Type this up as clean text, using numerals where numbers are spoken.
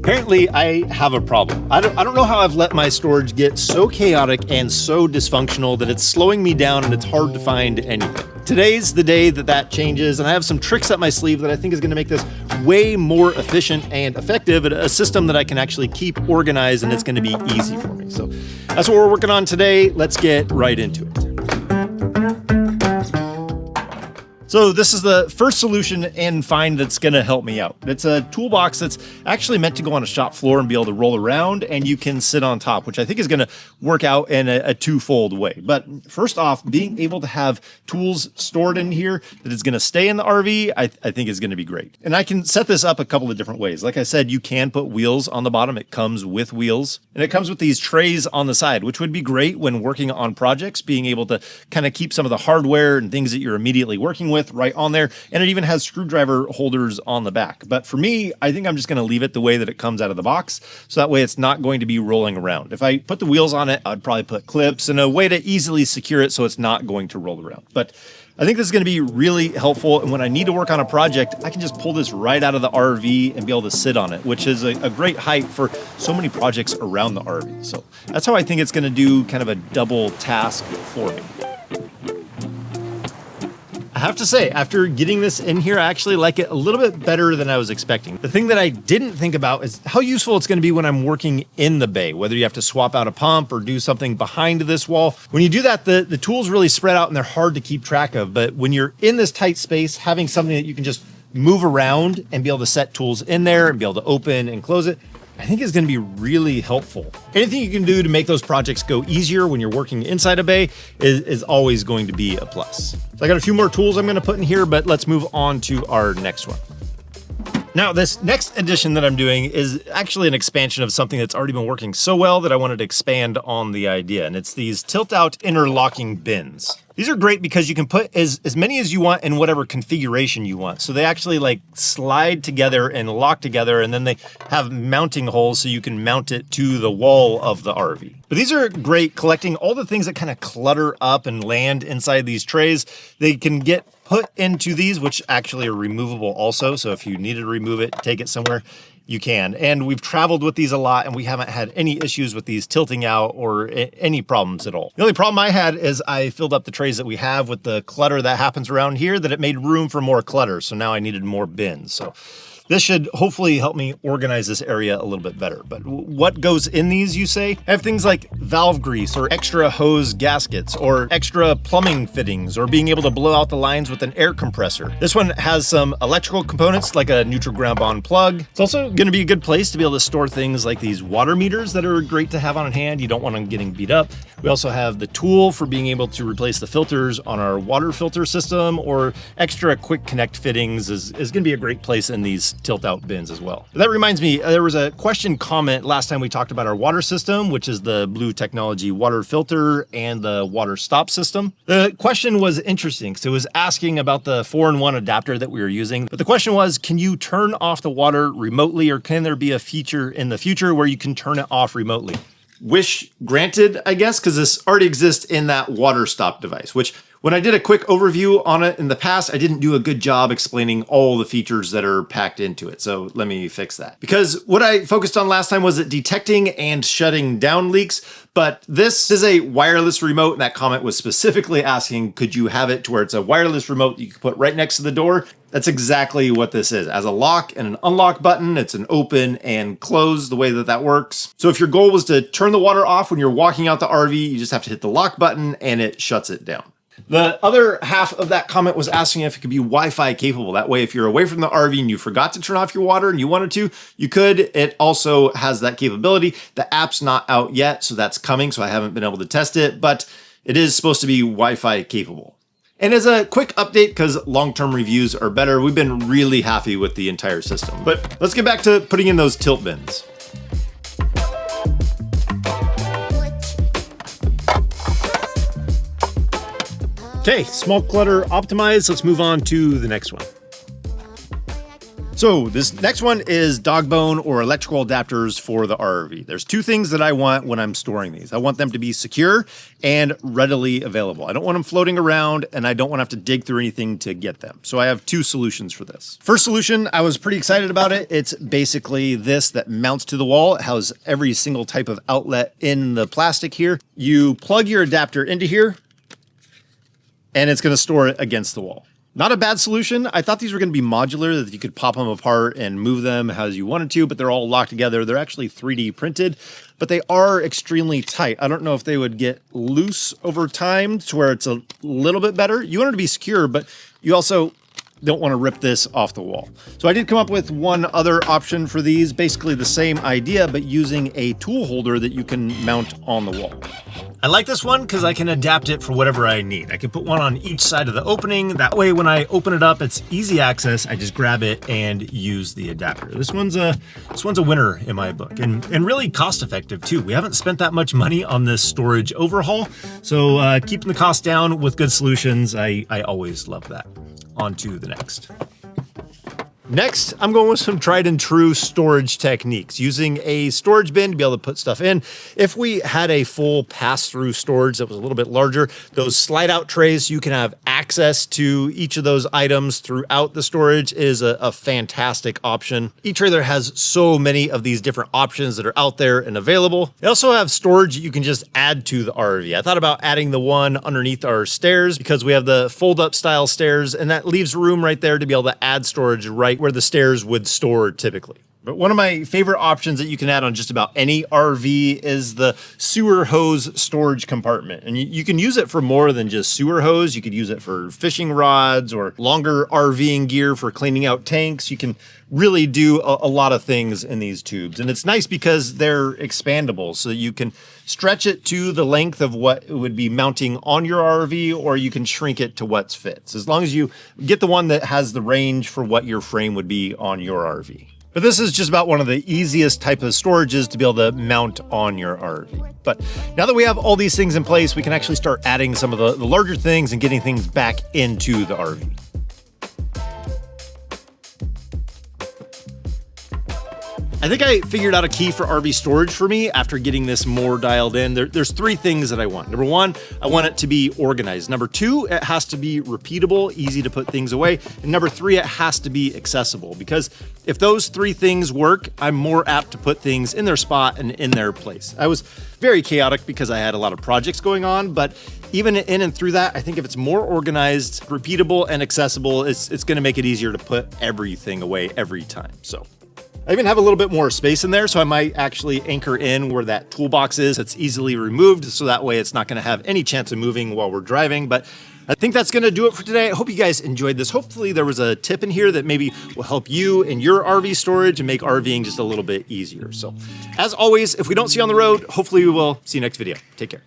Apparently, I have a problem. I don't know how I've let my storage get so chaotic and so dysfunctional that it's slowing me down and it's hard to find anything. Today's the day that changes, and I have some tricks up my sleeve that I think is going to make this way more efficient and effective at a system that I can actually keep organized, and it's going to be easy for me. So that's what we're working on today. Let's get right into it. So this is the first solution and find that's going to help me out. It's a toolbox that's actually meant to go on a shop floor and be able to roll around, and you can sit on top, which I think is going to work out in a twofold way. But first off, being able to have tools stored in here that is going to stay in the RV, I think is going to be great. And I can set this up a couple of different ways. Like I said, you can put wheels on the bottom. It comes with wheels, and it comes with these trays on the side, which would be great when working on projects, being able to kind of keep some of the hardware and things that you're immediately working with right on there. And it even has screwdriver holders on the back. But for me, I think I'm just going to leave it the way that it comes out of the box. So that way it's not going to be rolling around. If I put the wheels on it, I'd probably put clips and a way to easily secure it so it's not going to roll around. But I think this is going to be really helpful. And when I need to work on a project, I can just pull this right out of the RV and be able to sit on it, which is a great height for so many projects around the RV. So that's how I think it's going to do kind of a double task for me. I have to say, after getting this in here, I actually like it a little bit better than I was expecting. The thing that I didn't think about is how useful it's going to be when I'm working in the bay, whether you have to swap out a pump or do something behind this wall. When you do that, the tools really spread out and they're hard to keep track of. But when you're in this tight space, having something that you can just move around and be able to set tools in there and be able to open and close it, I think is going to be really helpful. Anything you can do to make those projects go easier when you're working inside a bay is always going to be a plus. So I got a few more tools I'm going to put in here, but let's move on to our next one. Now, this next addition that I'm doing is actually an expansion of something that's already been working so well that I wanted to expand on the idea, and it's these tilt-out interlocking bins. These are great because you can put as many as you want in whatever configuration you want. So they actually like slide together and lock together, and then they have mounting holes so you can mount it to the wall of the RV. But these are great collecting all the things that kind of clutter up and land inside these trays. They can get put into these, which actually are removable also. So if you needed to remove it, take it somewhere, you can. And we've traveled with these a lot and we haven't had any issues with these tilting out or any problems at all. The only problem I had is I filled up the trays that we have with the clutter that happens around here, that it made room for more clutter. So now I needed more bins. So this should hopefully help me organize this area a little bit better. But what goes in these, you say? I have things like valve grease or extra hose gaskets or extra plumbing fittings or being able to blow out the lines with an air compressor. This one has some electrical components like a neutral ground bond plug. It's also going to be a good place to be able to store things like these water meters that are great to have on hand. You don't want them getting beat up. We also have the tool for being able to replace the filters on our water filter system, or extra quick connect fittings is going to be a great place in these tilt-out bins as well. That reminds me, there was a question comment last time we talked about our water system, which is the Blue Technology water filter and the water stop system. The question was interesting. So it was asking about the 4-in-1 adapter that we were using. But the question was, can you turn off the water remotely, or can there be a feature in the future where you can turn it off remotely? Wish granted, I guess, because this already exists in that water stop device, which when I did a quick overview on it in the past, I didn't do a good job explaining all the features that are packed into it. So let me fix that. Because what I focused on last time was it detecting and shutting down leaks. But this is a wireless remote, and that comment was specifically asking, could you have it to where it's a wireless remote you can put right next to the door? That's exactly what this is. As a lock and an unlock button, it's an open and close, the way that works. So if your goal was to turn the water off when you're walking out the RV, you just have to hit the lock button and it shuts it down. The other half of that comment was asking if it could be Wi-Fi capable. That way, if you're away from the RV and you forgot to turn off your water and you wanted to, you could. It also has that capability. The app's not out yet, so that's coming. So I haven't been able to test it, but it is supposed to be Wi-Fi capable. And as a quick update, because long-term reviews are better, we've been really happy with the entire system. But let's get back to putting in those tilt bins. Okay, small clutter optimized. Let's move on to the next one. So this next one is dog bone or electrical adapters for the RV. There's two things that I want when I'm storing these. I want them to be secure and readily available. I don't want them floating around, and I don't want to have to dig through anything to get them. So I have two solutions for this. First solution, I was pretty excited about it. It's basically this that mounts to the wall. It has every single type of outlet in the plastic here. You plug your adapter into here, and it's going to store it against the wall. Not a bad solution. I thought these were going to be modular, that you could pop them apart and move them as you wanted to, but they're all locked together. They're actually 3D printed, but they are extremely tight. I don't know if they would get loose over time to where it's a little bit better. You want it to be secure, but you also don't want to rip this off the wall. So I did come up with one other option for these, basically the same idea, but using a tool holder that you can mount on the wall. I like this one because I can adapt it for whatever I need. I can put one on each side of the opening. That way, when I open it up, it's easy access. I just grab it and use the adapter. This one's a winner in my book, and really cost effective too. We haven't spent that much money on this storage overhaul, so keeping the cost down with good solutions, I always love that. On to the next. Next, I'm going with some tried and true storage techniques, using a storage bin to be able to put stuff in. If we had a full pass-through storage that was a little bit larger, those slide-out trays, you can have access to each of those items throughout the storage, is a fantastic option. eTrailer has so many of these different options that are out there and available. They also have storage you can just add to the RV. I thought about adding the one underneath our stairs because we have the fold-up style stairs, and that leaves room right there to be able to add storage right where the stairs would store typically. But one of my favorite options that you can add on just about any RV is the sewer hose storage compartment. And you can use it for more than just sewer hose. You could use it for fishing rods or longer RVing gear for cleaning out tanks. You can really do a lot of things in these tubes. And it's nice because they're expandable, so you can stretch it to the length of what it would be mounting on your RV, or you can shrink it to what fits, as long as you get the one that has the range for what your frame would be on your RV. But this is just about one of the easiest type of storages to be able to mount on your RV. But now that we have all these things in place, we can actually start adding some of the larger things and getting things back into the RV. I think I figured out a key for RV storage for me after getting this more dialed in. There's three things that I want. Number one, I want it to be organized. Number two, it has to be repeatable, easy to put things away. And number three, it has to be accessible, because if those three things work, I'm more apt to put things in their spot and in their place. I was very chaotic because I had a lot of projects going on, but even in and through that, I think if it's more organized, repeatable, and accessible, it's gonna make it easier to put everything away every time. So I even have a little bit more space in there, so I might actually anchor in where that toolbox is. It's easily removed, so that way it's not gonna have any chance of moving while we're driving. But I think that's gonna do it for today. I hope you guys enjoyed this. Hopefully there was a tip in here that maybe will help you in your RV storage and make RVing just a little bit easier. So as always, if we don't see you on the road, hopefully we will see you next video. Take care.